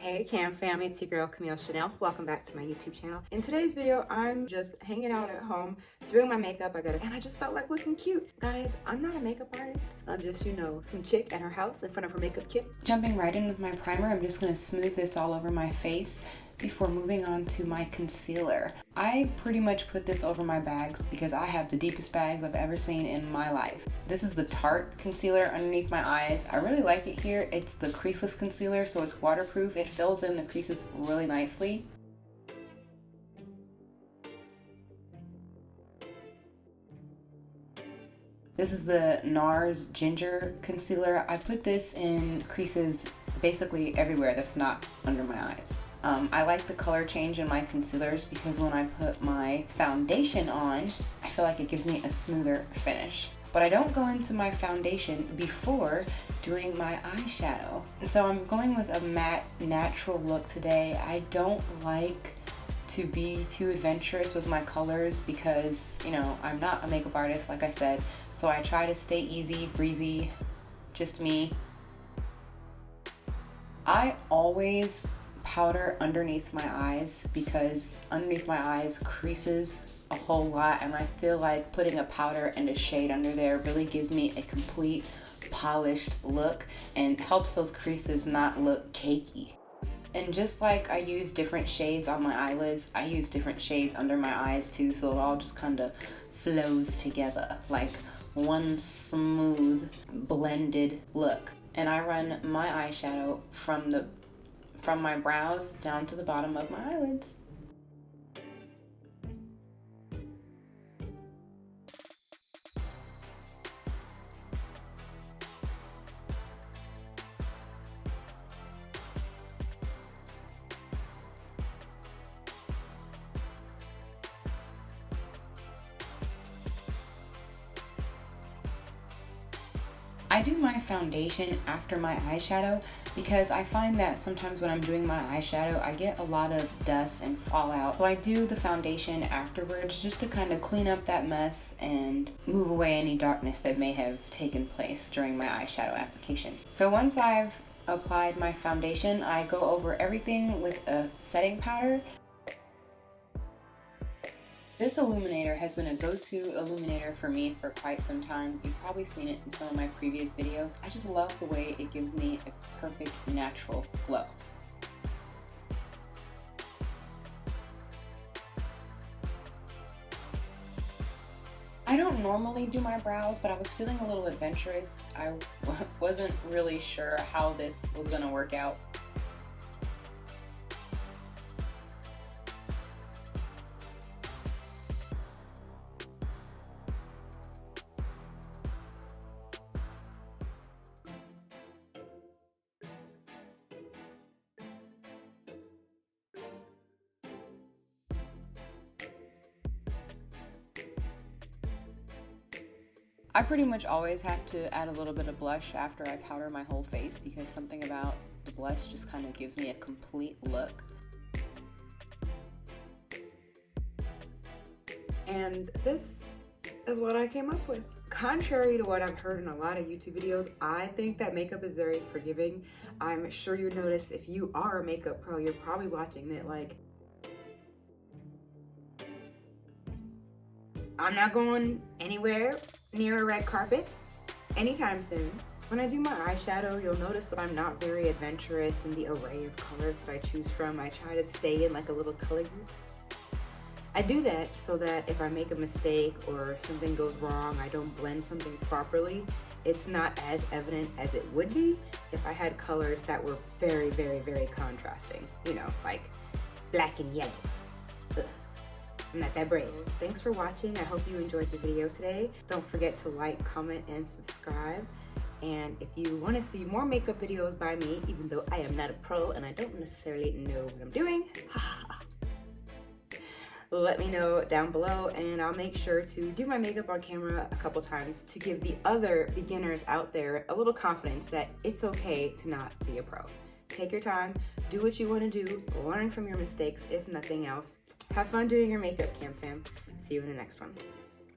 Hey Cam family, it's your girl Camille Chanel. Welcome back to my YouTube channel. In today's video, I'm just hanging out at home, doing my makeup. And I just felt like looking cute. Guys, I'm not a makeup artist. I'm just, some chick at her house in front of her makeup kit. Jumping right in with my primer, I'm just gonna smooth this all over my face before moving on to my concealer. I pretty much put this over my bags because I have the deepest bags I've ever seen in my life. This is the Tarte Concealer underneath my eyes. I really like it here. It's the Creaseless concealer, so it's waterproof. It fills in the creases really nicely. This is the Nars Ginger Concealer. I put this in creases basically everywhere that's not under my eyes. I like the color change in my concealers because when I put my foundation on, I feel like it gives me a smoother finish. But I don't go into my foundation before doing my eyeshadow. So I'm going with a matte, natural look today. I don't like to be too adventurous with my colors because, I'm not a makeup artist, like I said. So I try to stay easy, breezy, just me. I always powder underneath my eyes because underneath my eyes creases a whole lot, and I feel like putting a powder and a shade under there really gives me a complete polished look and helps those creases not look cakey. And just like I use different shades on my eyelids, I use different shades under my eyes too, so it all just kind of flows together like one smooth blended look. And I run my eyeshadow from my brows down to the bottom of my eyelids. I do my foundation after my eyeshadow because I find that sometimes when I'm doing my eyeshadow, I get a lot of dust and fallout. So I do the foundation afterwards just to kind of clean up that mess and move away any darkness that may have taken place during my eyeshadow application. So once I've applied my foundation, I go over everything with a setting powder. This illuminator has been a go-to illuminator for me for quite some time. You've probably seen it in some of my previous videos. I just love the way it gives me a perfect natural glow. I don't normally do my brows, but I was feeling a little adventurous. I wasn't really sure how this was gonna work out. I pretty much always have to add a little bit of blush after I powder my whole face because something about the blush just kind of gives me a complete look. And this is what I came up with. Contrary to what I've heard in a lot of YouTube videos, I think that makeup is very forgiving. I'm sure you notice if you are a makeup pro, you're probably watching it like, I'm not going anywhere near a red carpet anytime soon. When I do my eyeshadow, you'll notice that I'm not very adventurous in the array of colors that I choose from. I try to stay in like a little color group. I do that so that if I make a mistake or something goes wrong, I don't blend something properly, it's not as evident as it would be if I had colors that were very, very, very contrasting, like black and yellow. Ugh. I'm not that brave. Thanks for watching. I hope you enjoyed the video today. Don't forget to like, comment, and subscribe. And if you want to see more makeup videos by me, even though I am not a pro and I don't necessarily know what I'm doing, let me know down below and I'll make sure to do my makeup on camera a couple times to give the other beginners out there a little confidence that it's okay to not be a pro. Take your time, do what you want to do, learn from your mistakes if nothing else. Have fun doing your makeup, Cam fam. See you in the next one.